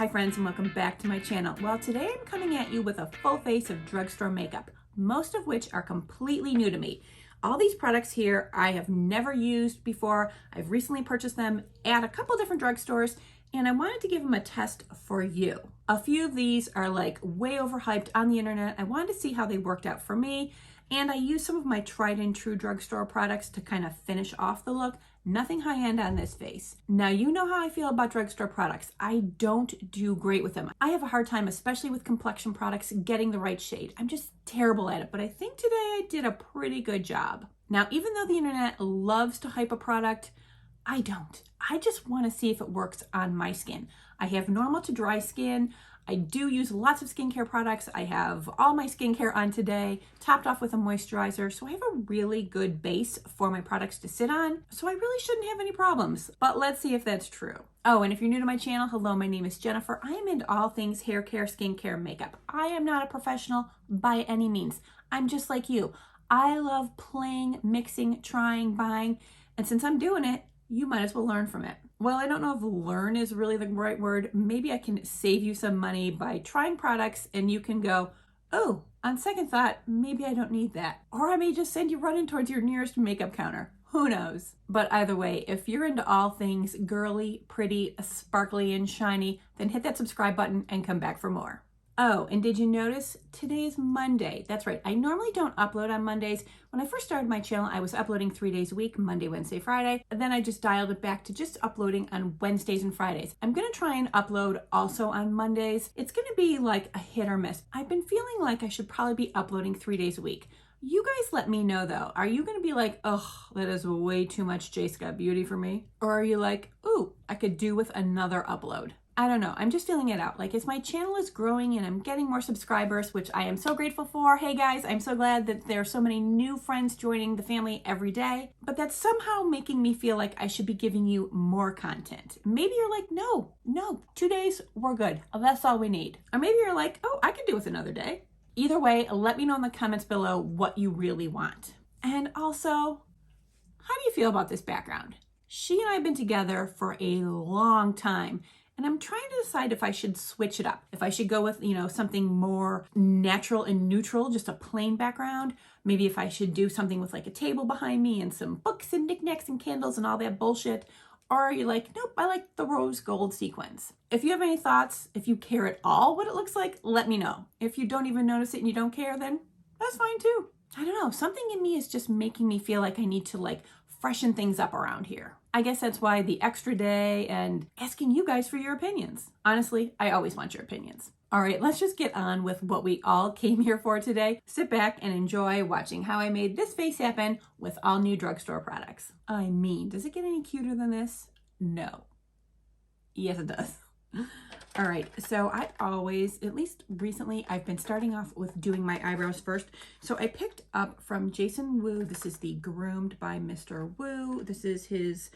Hi friends, and welcome back to my channel. Well, today I'm coming at you with a full face of drugstore makeup, most of which are completely new to me. All these products here I have never used before. I've recently purchased them at a couple different drugstores, and I wanted to give them a test for you. A few of these are like way overhyped on the internet. I wanted to see how they worked out for me, and I used some of my tried and true drugstore products to kind of finish off the look. Nothing high-end on this face. Now, you know how I feel about drugstore products. I don't do great with them. I have a hard time, especially with complexion products, getting the right shade. I'm just terrible at it, but I think today I did a pretty good job. Now, even though the internet loves to hype a product, I don't. I just want to see if it works on my skin. I have normal to dry skin. I do use lots of skincare products. I have all my skincare on today, topped off with a moisturizer. So I have a really good base for my products to sit on. So I really shouldn't have any problems, but let's see if that's true. Oh, and if you're new to my channel, hello, my name is Jennifer. I am into all things hair care, skincare, makeup. I am not a professional by any means. I'm just like you. I love playing, mixing, trying, buying. And since I'm doing it, you might as well learn from it. Well, I don't know if learn is really the right word. Maybe I can save you some money by trying products and you can go, oh, on second thought, maybe I don't need that. Or I may just send you running towards your nearest makeup counter. Who knows? But either way, if you're into all things girly, pretty, sparkly, and shiny, then hit that subscribe button and come back for more. Oh, and did you notice? Today is Monday. That's right. I normally don't upload on Mondays. When I first started my channel, I was uploading 3 days a week, Monday, Wednesday, Friday. And then I just dialed it back to just uploading on Wednesdays and Fridays. I'm going to try and upload also on Mondays. It's going to be like a hit or miss. I've been feeling like I should probably be uploading 3 days a week. You guys let me know though. Are you going to be like, oh, that is way too much J. Scott Beauty for me? Or are you like, ooh, I could do with another upload? I don't know. I'm just feeling it out. Like as my channel is growing and I'm getting more subscribers, which I am so grateful for. Hey guys, I'm so glad that there are so many new friends joining the family every day, but that's somehow making me feel like I should be giving you more content. Maybe you're like, no, 2 days, we're good. That's all we need. Or maybe you're like, oh, I could do with another day. Either way, let me know in the comments below what you really want. And also, how do you feel about this background? She and I have been together for a long time. And I'm trying to decide if I should switch it up. If I should go with, something more natural and neutral, just a plain background. Maybe if I should do something with like a table behind me and some books and knickknacks and candles and all that bullshit. Or are you like, nope, I like the rose gold sequins. If you have any thoughts, if you care at all what it looks like, let me know. If you don't even notice it and you don't care, then that's fine too. I don't know, something in me is just making me feel like I need to like freshen things up around here. I guess that's why the extra day and asking you guys for your opinions. Honestly, I always want your opinions. All right, let's just get on with what we all came here for today. Sit back and enjoy watching how I made this face happen with all new drugstore products. I mean, does it get any cuter than this? No. Yes, it does. All right, so I always, at least recently, I've been starting off with doing my eyebrows first. So I picked up from Jason Wu. This is the Groomed by Mr. Wu. This is his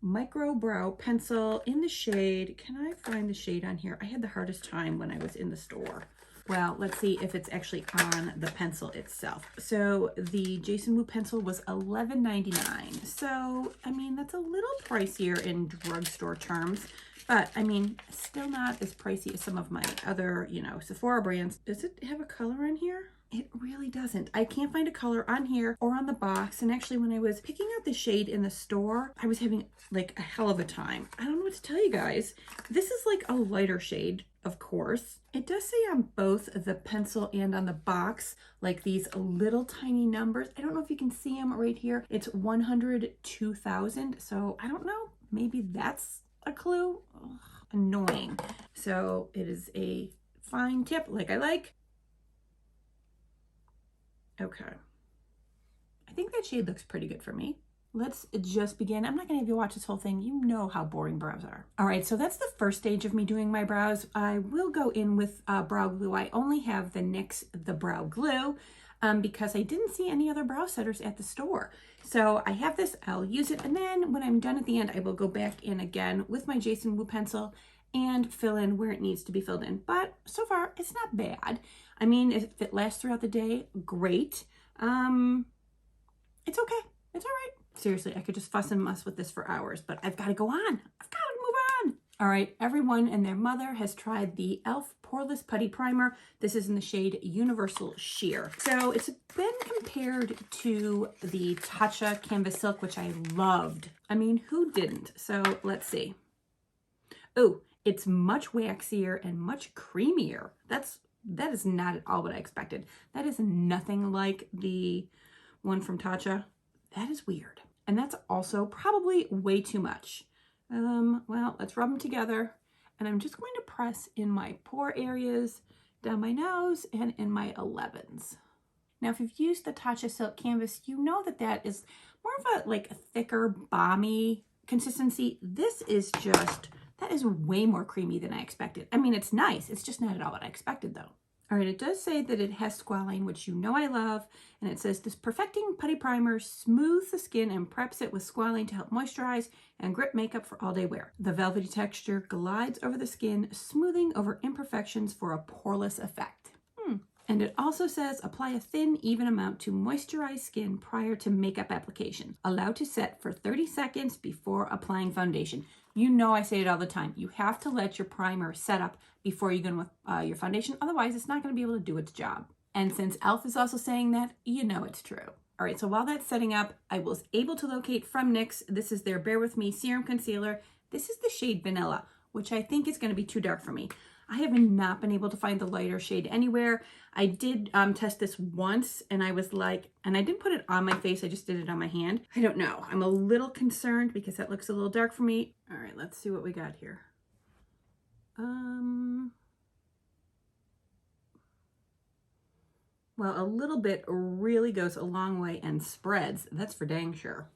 micro brow pencil in the shade. Can I find the shade on here? I had the hardest time when I was in the store. Well, let's see if it's actually on the pencil itself. So the Jason Wu pencil was $11.99. So, I mean, that's a little pricier in drugstore terms. But, I mean, still not as pricey as some of my other, Sephora brands. Does it have a color in here? It really doesn't. I can't find a color on here or on the box. And actually, when I was picking out the shade in the store, I was having, like, a hell of a time. I don't know what to tell you guys. This is, like, a lighter shade, of course. It does say on both the pencil and on the box, like, these little tiny numbers. I don't know if you can see them right here. It's 102,000. So, I don't know. Maybe that's a clue. Ugh, annoying. So it is a fine tip like I like. Okay, I think that shade looks pretty good for me. Let's just begin. I'm not gonna have you watch this whole thing. You know how boring brows are. All right, so that's the first stage of me doing my brows. I will go in with brow glue. I only have the NYX the brow glue because I didn't see any other brow setters at the store. So I have this, I'll use it, and then when I'm done at the end, I will go back in again with my Jason Wu pencil and fill in where it needs to be filled in. But so far, it's not bad. I mean, if it lasts throughout the day, great. It's okay. It's all right. Seriously, I could just fuss and muss with this for hours, but I've got to go on. I've got to move on. All right, everyone and their mother has tried the e.l.f. Poreless Putty Primer. This is in the shade Universal Sheer. So it's been compared to the Tatcha Canvas Silk, which I loved. I mean, who didn't? So let's see. Oh, it's much waxier and much creamier. That is not at all what I expected. That is nothing like the one from Tatcha. That is weird. And that's also probably way too much. Well, let's rub them together. And I'm just going to press in my pore areas, down my nose, and in my 11s. Now, if you've used the Tatcha Silk Canvas, you know that that is more of a like a thicker, balmy consistency. This is just, that is way more creamy than I expected. I mean, it's nice. It's just not at all what I expected, though. All right, it does say that it has squalane, which you know I love, and it says this perfecting putty primer smooths the skin and preps it with squalane to help moisturize and grip makeup for all-day wear. The velvety texture glides over the skin, smoothing over imperfections for a poreless effect. And it also says apply a thin, even amount to moisturize skin prior to makeup application. Allow to set for 30 seconds before applying foundation. You know I say it all the time. You have to let your primer set up before you go in with your foundation. Otherwise, it's not going to be able to do its job. And since e.l.f. is also saying that, you know it's true. All right, so while that's setting up, I was able to locate from NYX. This is their Bare With Me Serum Concealer. This is the shade Vanilla, which I think is going to be too dark for me. I have not been able to find the lighter shade anywhere. I did test this once and I was like, and I didn't put it on my face, I just did it on my hand. I don't know. I'm a little concerned because that looks a little dark for me. All right, let's see what we got here. Well, a little bit really goes a long way and spreads. That's for dang sure.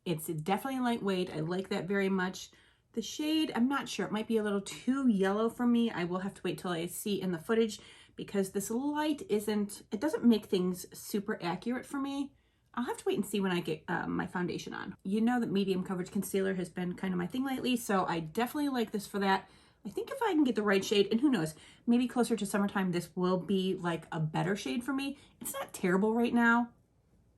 It's definitely lightweight. I like that very much. The shade, I'm not sure. It might be a little too yellow for me. I will have to wait till I see in the footage because this light it doesn't make things super accurate for me. I'll have to wait and see when I get my foundation on. You know that medium coverage concealer has been kind of my thing lately, so I definitely like this for that. I think if I can get the right shade, and who knows, maybe closer to summertime, this will be like a better shade for me. It's not terrible right now.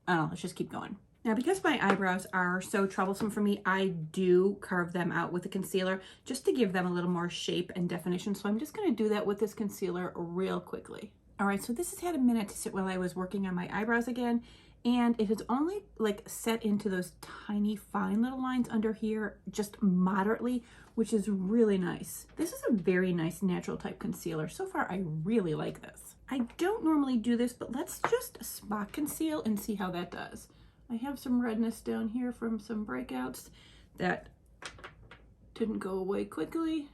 I don't know, let's just keep going. Now, because my eyebrows are so troublesome for me, I do carve them out with the concealer just to give them a little more shape and definition. So I'm just going to do that with this concealer real quickly. All right, so this has had a minute to sit while I was working on my eyebrows again. And it has only like set into those tiny fine little lines under here just moderately, which is really nice. This is a very nice natural type concealer. So far, I really like this. I don't normally do this, but let's just spot conceal and see how that does. I have some redness down here from some breakouts that didn't go away quickly,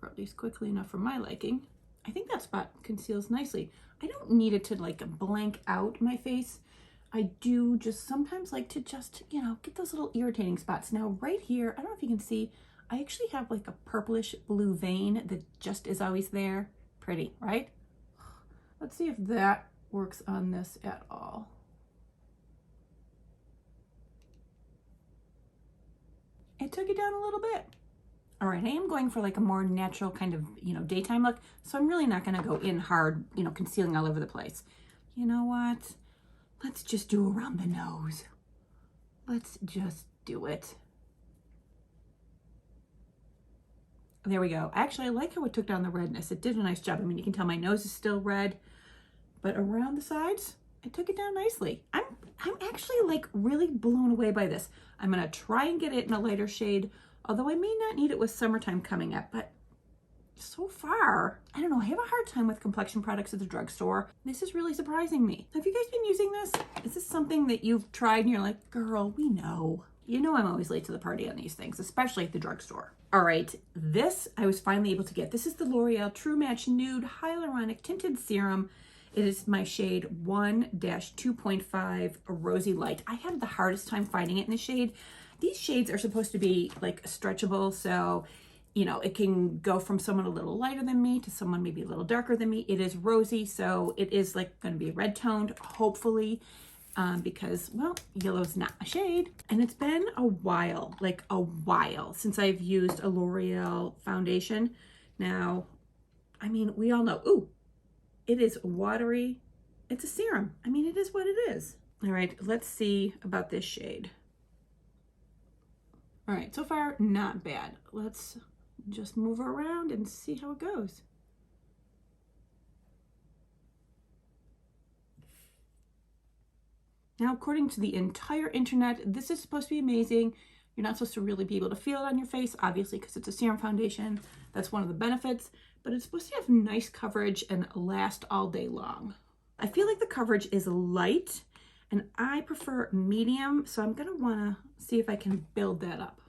or at least quickly enough for my liking. I think that spot conceals nicely. I don't need it to like blank out my face. I do just sometimes like to just, you know, get those little irritating spots. Now right here, I don't know if you can see, I actually have like a purplish blue vein that just is always there. Pretty, right? Let's see if that works on this at all. It took it down a little bit. All right, I am going for like a more natural kind of, you know, daytime look. So I'm really not going to go in hard, you know, concealing all over the place. You know what? Let's just do around the nose. Let's just do it. There we go. Actually, I like how it took down the redness. It did a nice job. I mean, you can tell my nose is still red, but around the sides, it took it down nicely. I'm actually like really blown away by this. I'm gonna try and get it in a lighter shade, although I may not need it with summertime coming up, but so far, I don't know, I have a hard time with complexion products at the drugstore. This is really surprising me. Have you guys been using this? Is this something that you've tried and you're like, girl, we know. You know I'm always late to the party on these things, especially at the drugstore. All right, this I was finally able to get. This is the L'Oreal True Match Nude Hyaluronic Tinted Serum. It is my shade 1-2.5 Rosy Light. I had the hardest time finding it in the shade. These shades are supposed to be like stretchable, so you know, it can go from someone a little lighter than me to someone maybe a little darker than me. It is rosy, so it is like going to be red toned, hopefully, because, well, yellow's not a shade. And it's been a while, like a while, since I've used a L'Oreal foundation. Now, I mean, we all know, ooh, it is watery. It's a serum. I mean, it is what it is. All right, let's see about this shade. All right, so far, not bad. Let's just move her around and see how it goes. Now, according to the entire internet, this is supposed to be amazing. You're not supposed to really be able to feel it on your face, obviously, because it's a serum foundation. That's one of the benefits, but it's supposed to have nice coverage and last all day long. I feel like the coverage is light, and I prefer medium, so I'm gonna wanna see if I can build that up.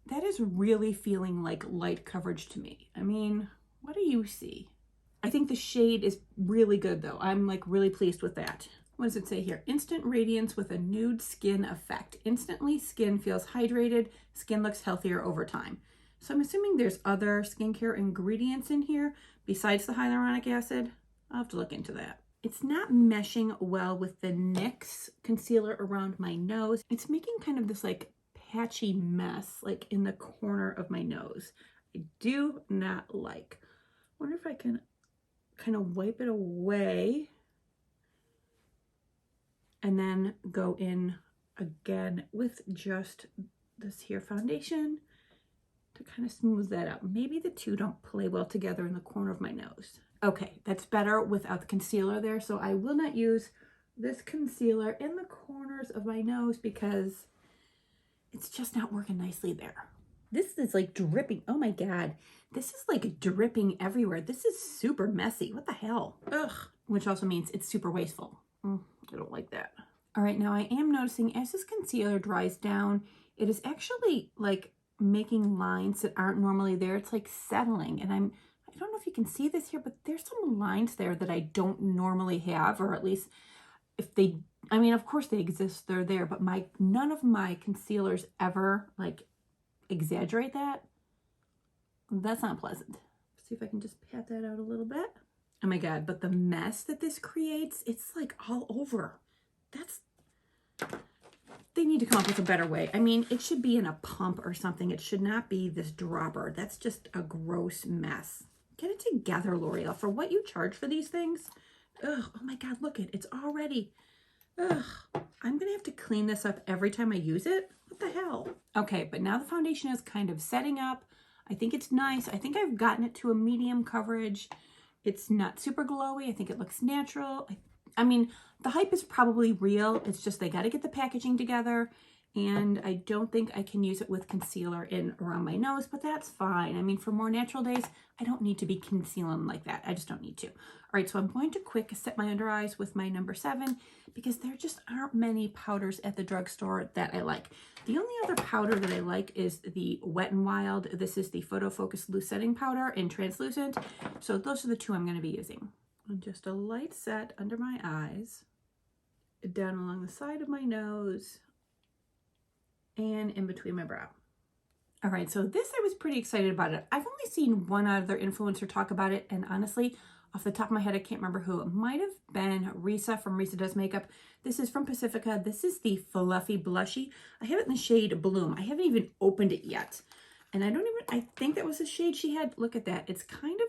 That is really feeling like light coverage to me. I mean, what do you see? I think the shade is really good though. I'm like really pleased with that. What does it say here? Instant radiance with a nude skin effect. Instantly, skin feels hydrated. Skin looks healthier over time. So I'm assuming there's other skincare ingredients in here besides the hyaluronic acid. I'll have to look into that. It's not meshing well with the NYX concealer around my nose. It's making kind of this like patchy mess like in the corner of my nose. I do not like. Wonder if I can kind of wipe it away and then go in again with just this here foundation to kind of smooth that out. Maybe the two don't play well together in the corner of my nose. Okay, that's better without the concealer there. So I will not use this concealer in the corners of my nose because it's just not working nicely there. This is like dripping. Oh my God. This is like dripping everywhere. This is super messy. What the hell? Ugh. Which also means it's super wasteful. I don't like that. All right, now I am noticing as this concealer dries down, it is actually like making lines that aren't normally there. It's like settling. And I don't know if you can see this here, but there's some lines there that I don't normally have, or at least if they, I mean, of course they exist, they're there, but none of my concealers ever like exaggerate that. That's not pleasant. Let's see if I can just pat that out a little bit. Oh my God, but the mess that this creates, it's like all over. They need to come up with a better way. I mean, it should be in a pump or something. It should not be this dropper. That's just a gross mess. Get it together, L'Oreal, for what you charge for these things. Ugh, oh my God, look it's already, ugh. I'm gonna have to clean this up every time I use it. What the hell? Okay, but now the foundation is kind of setting up. I think it's nice. I think I've gotten it to a medium coverage. It's not super glowy. I think it looks natural. I mean, the hype is probably real. It's just they got to get the packaging together, and I don't think I can use it with concealer in around my nose, but that's fine. I mean, for more natural days, I don't need to be concealing like that. I just don't need to. All right, so I'm going to quick set my under eyes with my number 7 because there just aren't many powders at the drugstore that I like. The only other powder that I like is the Wet n Wild. This is the Photo Focus Loose Setting Powder in translucent. So those are the two I'm going to be using. And just a light set under my eyes, down along the side of my nose, and in between my brow. All right, so this I was pretty excited about it. I've only seen one other influencer talk about it, and honestly, off the top of my head, I can't remember who. It might have been Risa from Risa Does Makeup. This is from Pacifica. This is the Fluffy Blushy. I have it in the shade Bloom. I haven't even opened it yet. And I think that was the shade she had. Look at that. It's kind of,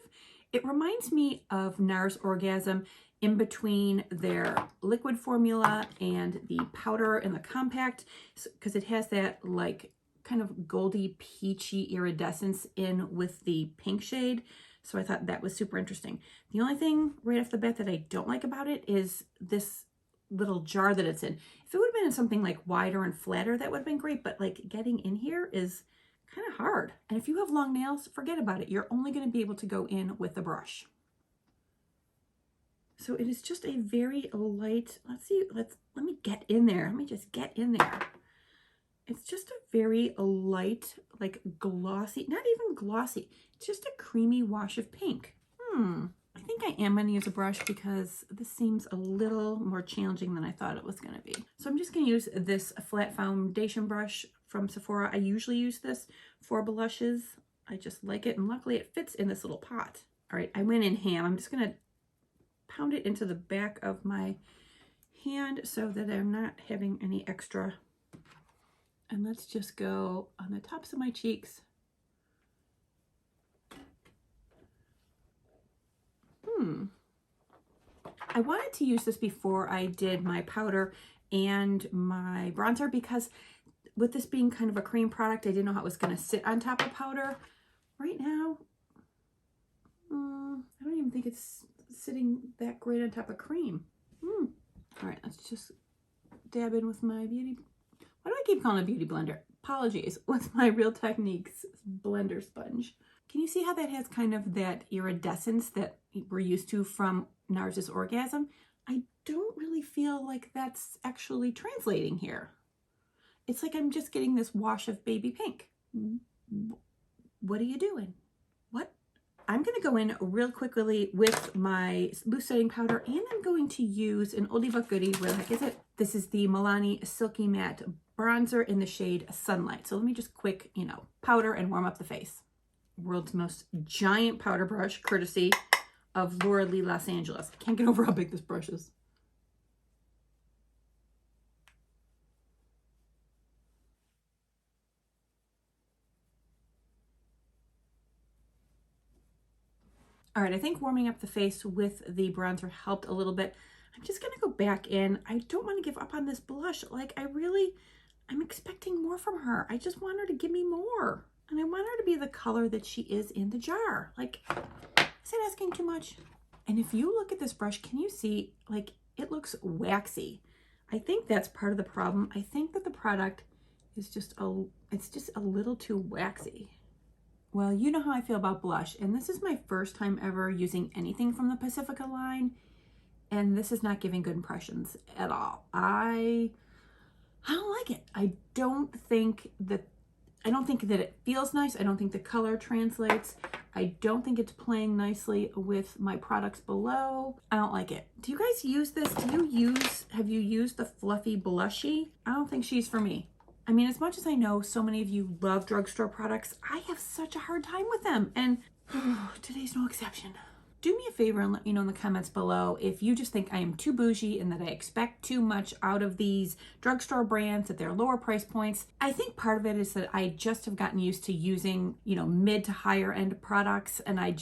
it reminds me of NARS Orgasm in between their liquid formula and the powder and the compact, because it has that like kind of goldy peachy iridescence in with the pink shade. So I thought that was super interesting. The only thing right off the bat that I don't like about it is this little jar that it's in. If it would have been in something like wider and flatter, that would have been great, but like getting in here is kind of hard. And if you have long nails, forget about it. You're only going to be able to go in with a brush. So it is just a very light, let me get in there. Let me just get in there. It's just a very light, like glossy, not even glossy. It's just a creamy wash of pink. I think I am going to use a brush because this seems a little more challenging than I thought it was going to be. So I'm just going to use this flat foundation brush from Sephora. I usually use this for blushes. I just like it, and luckily it fits in this little pot. All right, I went in ham. I'm just going to pound it into the back of my hand so that I'm not having any extra. And let's just go on the tops of my cheeks. I wanted to use this before I did my powder and my bronzer because with this being kind of a cream product, I didn't know how it was going to sit on top of powder. Right now, I don't even think it's sitting that great on top of cream. All right, let's just dab in with my beauty. Why do I keep calling it a beauty blender? Apologies, with my Real Techniques blender sponge. Can you see how that has kind of that iridescence that we're used to from Nars's Orgasm? I don't really feel like that's actually translating here. It's like I'm just getting this wash of baby pink. What are you doing? What? I'm going to go in real quickly with my loose setting powder, and I'm going to use an oldie but goodie. Where the heck is it? This is the Milani Silky Matte Bronzer in the shade Sunlight. So let me just quick, powder and warm up the face. World's most giant powder brush, courtesy of Laura Lee Los Angeles. I can't get over how big this brush is. All right, I think warming up the face with the bronzer helped a little bit. I'm just gonna go back in. I don't want to give up on this blush. Like, I'm expecting more from her. I just want her to give me more. And I want her to be the color that she is in the jar. Like, is it asking too much? And if you look at this brush, can you see, like, it looks waxy. I think that's part of the problem. I think that the product is just a little too waxy. Well, you know how I feel about blush, and this is my first time ever using anything from the Pacifica line, and this is not giving good impressions at all. I don't like it. I don't think that it feels nice. I don't think the color translates. I don't think it's playing nicely with my products below. I don't like it. Do you guys use this? Have you used the Fluffy Blushy? I don't think she's for me. I mean, as much as I know so many of you love drugstore products, I have such a hard time with them, and today's no exception. Do me a favor and let me know in the comments below if you just think I am too bougie and that I expect too much out of these drugstore brands at their lower price points. I think part of it is that I just have gotten used to using, mid to higher end products, and I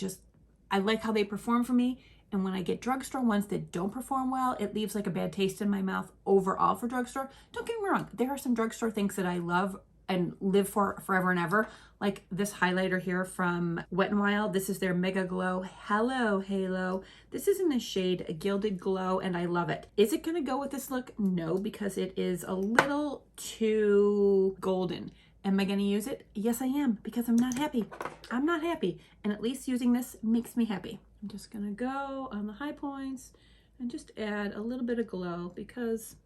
like how they perform for me. And when I get drugstore ones that don't perform well, it leaves like a bad taste in my mouth overall for drugstore. Don't get me wrong, there are some drugstore things that I love and live for forever and ever, like this highlighter here from Wet n Wild. This is their Mega Glow Hello Halo. This is in the shade Gilded Glow, and I love it. Is it gonna go with this look? No, because it is a little too golden. Am I gonna use it? Yes, I am, because I'm not happy. I'm not happy, and at least using this makes me happy. I'm just gonna go on the high points and just add a little bit of glow, because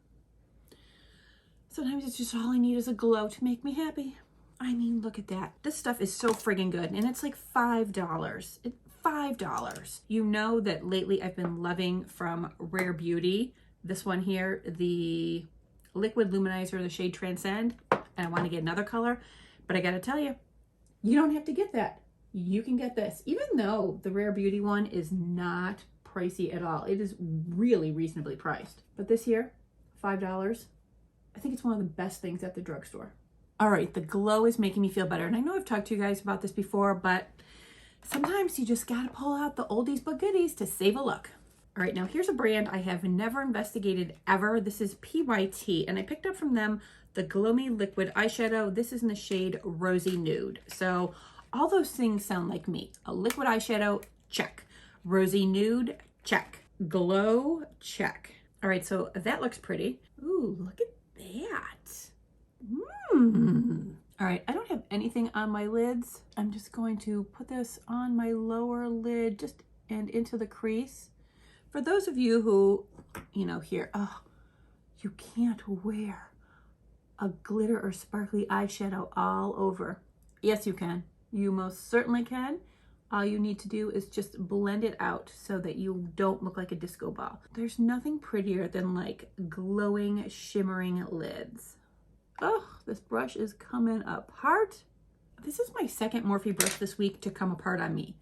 sometimes it's just all I need is a glow to make me happy. I mean, look at that. This stuff is so friggin' good, and it's like $5. It's $5. You know that lately I've been loving from Rare Beauty, this one here, the Liquid Luminizer, the shade Transcend, and I want to get another color, but I gotta tell you, you don't have to get that. You can get this, even though the Rare Beauty one is not pricey at all. It is really reasonably priced. But this here, $5, I think it's one of the best things at the drugstore. All right, the glow is making me feel better. And I know I've talked to you guys about this before, but sometimes you just gotta pull out the oldies but goodies to save a look. All right, now here's a brand I have never investigated ever. This is PYT, and I picked up from them the Gloomy Liquid Eyeshadow. This is in the shade Rosy Nude. So all those things sound like me. A liquid eyeshadow, check. Rosy nude, check. Glow, check. All right, so that looks pretty. Ooh, look at that. All right, I don't have anything on my lids. I'm just going to put this on my lower lid and into the crease. For those of you who, hear, oh, you can't wear a glitter or sparkly eyeshadow all over. Yes, you can. You most certainly can. All you need to do is just blend it out so that you don't look like a disco ball. There's nothing prettier than like glowing, shimmering lids. Oh, this brush is coming apart. This is my second Morphe brush this week to come apart on me.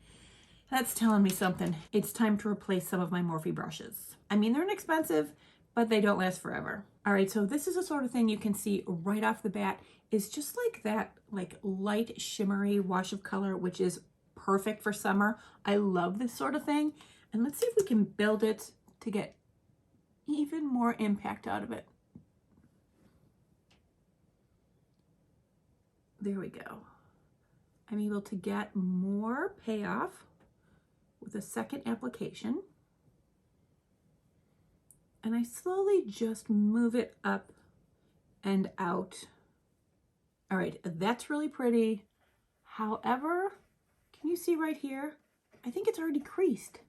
That's telling me something. It's time to replace some of my Morphe brushes. I mean, they're inexpensive, but they don't last forever. All right, so this is the sort of thing you can see right off the bat is just like that, like light shimmery wash of color, which is perfect for summer. I love this sort of thing. And let's see if we can build it to get even more impact out of it. There we go. I'm able to get more payoff with a second application. And I slowly just move it up and out. All right, that's really pretty. However, can you see right here? I think it's already creased.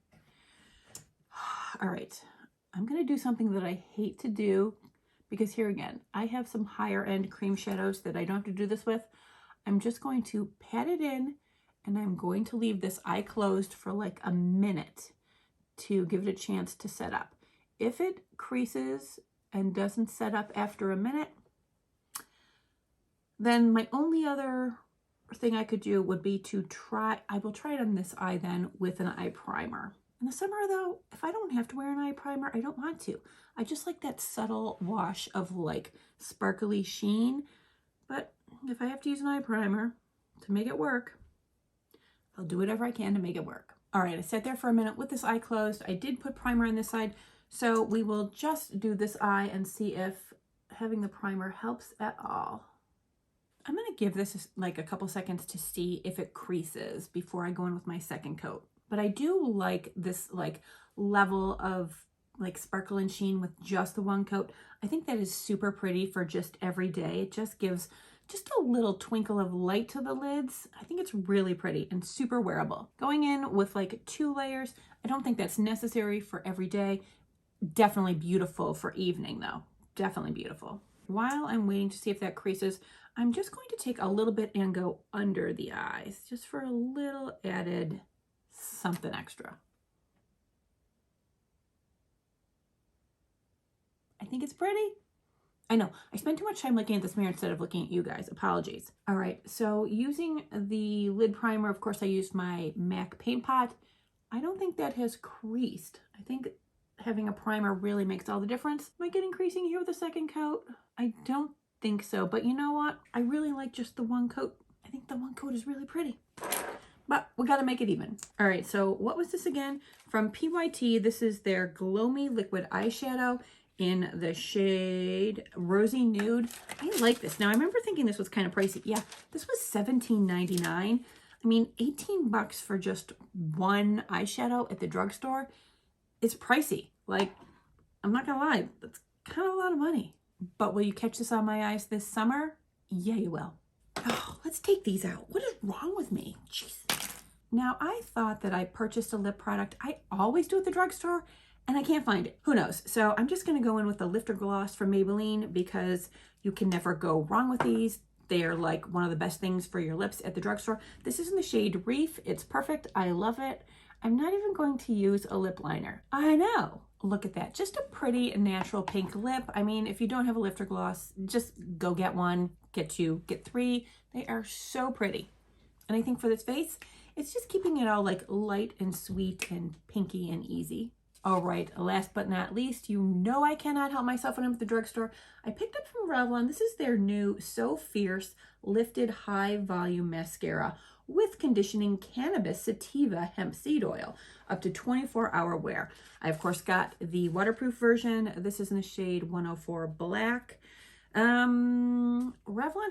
All right, I'm gonna do something that I hate to do because here again, I have some higher end cream shadows that I don't have to do this with. I'm just going to pat it in and I'm going to leave this eye closed for like a minute to give it a chance to set up. If it creases and doesn't set up after a minute, then my only other thing I could do would be to I will try it on this eye then with an eye primer. In the summer though, if I don't have to wear an eye primer, I don't want to. I just like that subtle wash of like sparkly sheen. But if I have to use an eye primer to make it work, I'll do whatever I can to make it work. All right, I sat there for a minute with this eye closed. I did put primer on this side, so we will just do this eye and see if having the primer helps at all. I'm gonna give this like a couple seconds to see if it creases before I go in with my second coat. But I do like this like level of like sparkle and sheen with just the one coat. I think that is super pretty for just every day. It just gives just a little twinkle of light to the lids. I think it's really pretty and super wearable. Going in with like 2 layers, I don't think that's necessary for every day. Definitely beautiful for evening though. Definitely beautiful. While I'm waiting to see if that creases, I'm just going to take a little bit and go under the eyes just for a little added something extra. I think it's pretty. I know, I spent too much time looking at this mirror instead of looking at you guys. Apologies. All right, so using the lid primer, of course I used my MAC paint pot. I don't think that has creased. I think having a primer really makes all the difference. Am I getting creasing here with a second coat? I don't think so, but you know what? I really like just the one coat. I think the one coat is really pretty. But we gotta make it even. All right, so what was this again? From PYT, this is their Gloomy Liquid Eyeshadow in the shade Rosy Nude. I like this. Now, I remember thinking this was kind of pricey. Yeah, this was $17.99. I mean, 18 bucks for just one eyeshadow at the drugstore. It's pricey. Like, I'm not gonna lie, that's kind of a lot of money. But will you catch this on my eyes this summer? Yeah, you will. Oh, let's take these out. What is wrong with me? Jeez. Now, I thought that I purchased a lip product. I always do at the drugstore, and I can't find it. Who knows? So I'm just going to go in with the Lifter Gloss from Maybelline because you can never go wrong with these. They are like one of the best things for your lips at the drugstore. This is in the shade Reef. It's perfect. I love it. I'm not even going to use a lip liner. I know. Look at that. Just a pretty natural pink lip. I mean, if you don't have a Lifter Gloss, just go get one, get 2, get 3. They are so pretty. And I think for this face, it's just keeping it all like light and sweet and pinky and easy. All right, last but not least, you know I cannot help myself when I'm at the drugstore. I picked up from Revlon, this is their new So Fierce Lifted High Volume Mascara with conditioning cannabis sativa hemp seed oil, up to 24-hour wear. I, of course, got the waterproof version. This is in the shade 104 Black. Revlon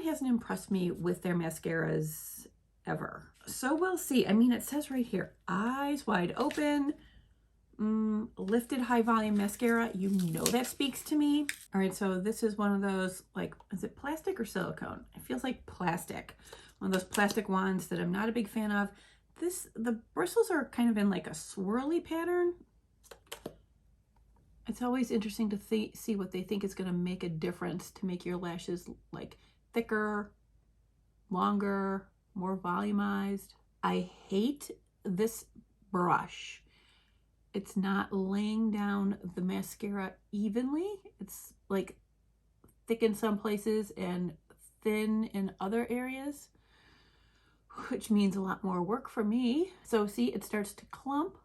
hasn't impressed me with their mascaras ever. So we'll see. I mean, it says right here, eyes wide open, lifted high volume mascara. You know that speaks to me. All right, so this is one of those, like, is it plastic or silicone? It feels like plastic. One of those plastic ones that I'm not a big fan of. The bristles are kind of in like a swirly pattern. It's always interesting to see what they think is going to make a difference to make your lashes like thicker, longer, more volumized. I hate this brush. It's not laying down the mascara evenly. It's like thick in some places and thin in other areas, which means a lot more work for me. So see, it starts to clump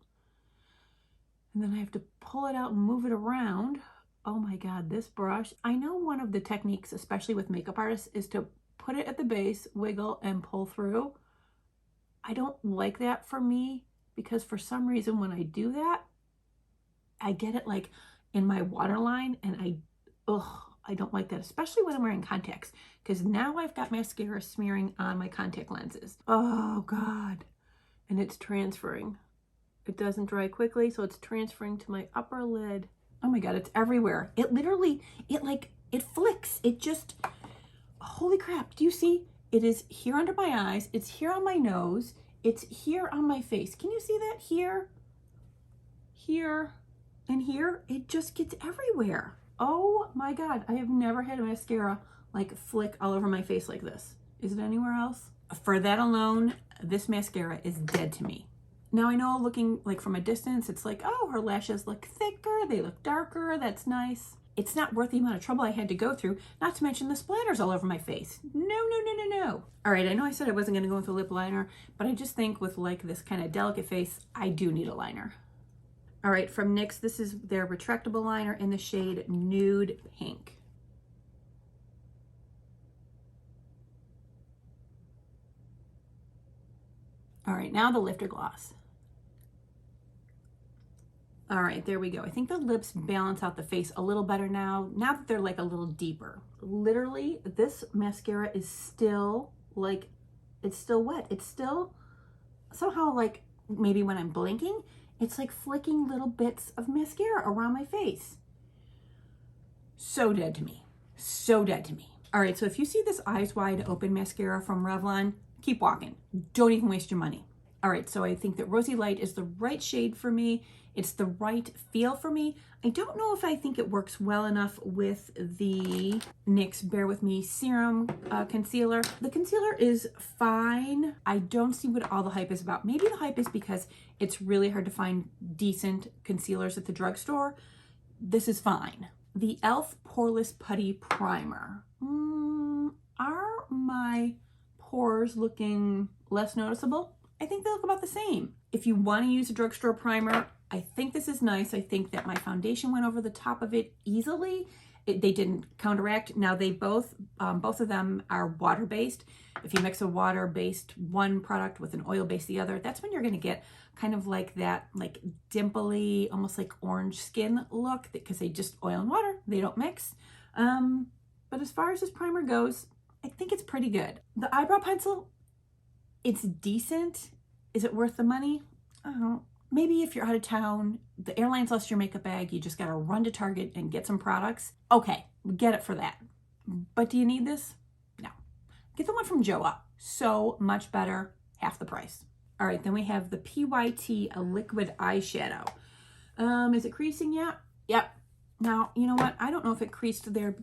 and then I have to pull it out and move it around. Oh my God, this brush. I know one of the techniques, especially with makeup artists, is to put it at the base, wiggle and pull through. I don't like that for me because for some reason when I do that, I get it like in my waterline, and I don't like that, especially when I'm wearing contacts, because now I've got mascara smearing on my contact lenses. Oh God. And it's transferring. It doesn't dry quickly, so it's transferring to my upper lid. Oh my God, it's everywhere. It literally, it flicks. It just, holy crap. Do you see? It is here under my eyes. It's here on my nose. It's here on my face. Can you see that? Here, here, and here. It just gets everywhere. Oh my God, I have never had a mascara like flick all over my face like this. Is it anywhere else? For that alone, this mascara is dead to me. Now I know looking like from a distance, it's like, oh, her lashes look thicker, they look darker, that's nice. It's not worth the amount of trouble I had to go through, not to mention the splatters all over my face. No, no, no, no, no. All right, I know I said I wasn't gonna go with a lip liner, but I just think with like this kind of delicate face, I do need a liner. All right, from NYX, this is their retractable liner in the shade Nude Pink. All right, now the lifter gloss. All right, there we go. I think the lips balance out the face a little better now that they're like a little deeper. Literally, this mascara is still like, it's still wet. It's still somehow like, maybe when I'm blinking, it's like flicking little bits of mascara around my face. So dead to me. So dead to me. All right, so if you see this Eyes Wide Open mascara from Revlon, keep walking. Don't even waste your money. All right, so I think that Rosy Light is the right shade for me. It's the right feel for me. I don't know if I think it works well enough with the NYX Bear With Me Serum Concealer. The concealer is fine. I don't see what all the hype is about. Maybe the hype is because it's really hard to find decent concealers at the drugstore. This is fine. The e.l.f. Poreless Putty Primer. Are my pores looking less noticeable? I think they look about the same. If you want to use a drugstore primer, I think this is nice. I think that my foundation went over the top of it easily. They didn't counteract. Now they both of them are water-based. If you mix a water-based one product with an oil-based the other, that's when you're going to get kind of like that like dimply, almost like orange skin look, because they just oil and water. They don't mix. But as far as this primer goes, I think it's pretty good. The eyebrow pencil, it's decent. Is it worth the money? I don't know. Maybe if you're out of town, the airline's lost your makeup bag, you just gotta run to Target and get some products. Okay, get it for that. But do you need this? No. Get the one from Joa. So much better, half the price. All right, then we have the PYT, a liquid eyeshadow. Is it creasing yet? Yep. Now, you know what? I don't know if it creased there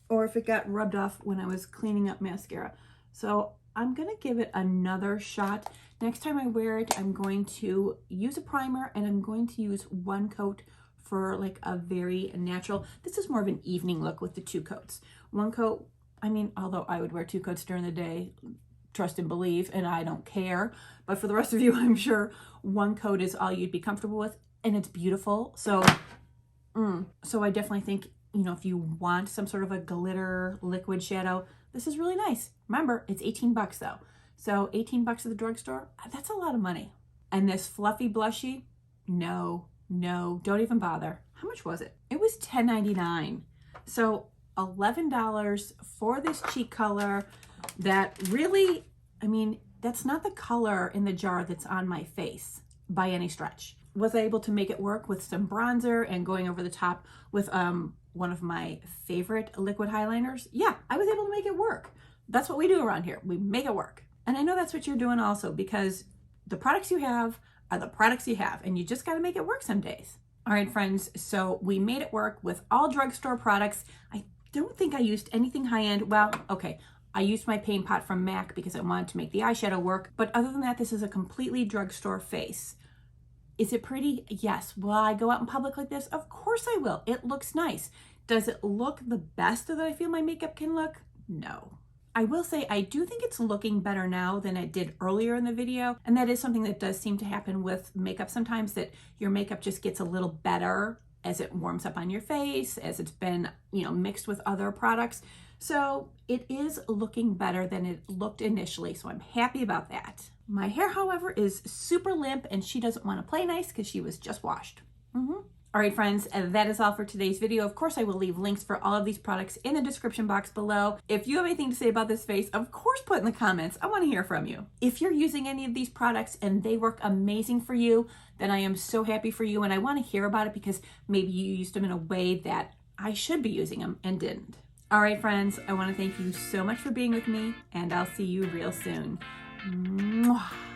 or if it got rubbed off when I was cleaning up mascara. So I'm gonna give it another shot. Next time I wear it, I'm going to use a primer and I'm going to use one coat for like a very natural, this is more of an evening look with the two coats. One coat, I mean, although I would wear two coats during the day, trust and believe, and I don't care. But for the rest of you, I'm sure one coat is all you'd be comfortable with and it's beautiful. So, so I definitely think, you know, if you want some sort of a glitter liquid shadow, this is really nice. Remember, it's 18 bucks though. So 18 bucks at the drugstore, that's a lot of money. And this fluffy blushy, no, don't even bother. How much was it? It was $10.99. So $11 for this cheek color that really, I mean, that's not the color in the jar that's on my face by any stretch. Was I able to make it work with some bronzer and going over the top with one of my favorite liquid highliners? Yeah, I was able to make it work. That's what we do around here. We make it work. And I know that's what you're doing also, because the products you have are the products you have, and you just got to make it work some days. All right, friends, so we made it work with all drugstore products. I don't think I used anything high-end. Well, okay, I used my paint pot from MAC because I wanted to make the eyeshadow work. But other than that, this is a completely drugstore face. Is it pretty? Yes. Will I go out in public like this? Of course I will. It looks nice. Does it look the best that I feel my makeup can look? No. I will say I do think it's looking better now than it did earlier in the video. And that is something that does seem to happen with makeup sometimes, that your makeup just gets a little better as it warms up on your face, as it's been, you know, mixed with other products. So it is looking better than it looked initially. So I'm happy about that. My hair, however, is super limp and she doesn't want to play nice because she was just washed. All All right, friends, that is all for today's video. Of course, I will leave links for all of these products in the description box below. If you have anything to say about this face, of course, put in the comments. I want to hear from you. If you're using any of these products and they work amazing for you, then I am so happy for you, and I want to hear about it because maybe you used them in a way that I should be using them and didn't. All right, friends, I want to thank you so much for being with me, and I'll see you real soon. Mwah.